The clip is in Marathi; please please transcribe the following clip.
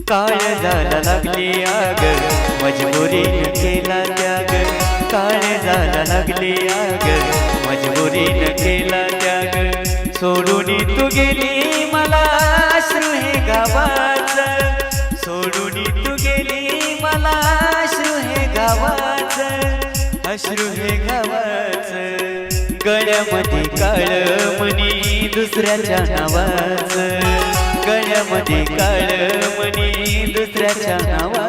काळजाला लागली आग मजबुरीने केला त्याग, काळजाला लागली आग मजबुरीने केला त्याग, सोडून तू गेली मला अश्रू हे गावाचं, सोडून तू गेली मला अश्रू हे गावाचं, अश्रू हे गावाचं, गळ्यामध्ये काळमणी दुसऱ्याच्या नावाचं, गळ्यामध्ये काळमणी दुसऱ्याच्या नावाचं,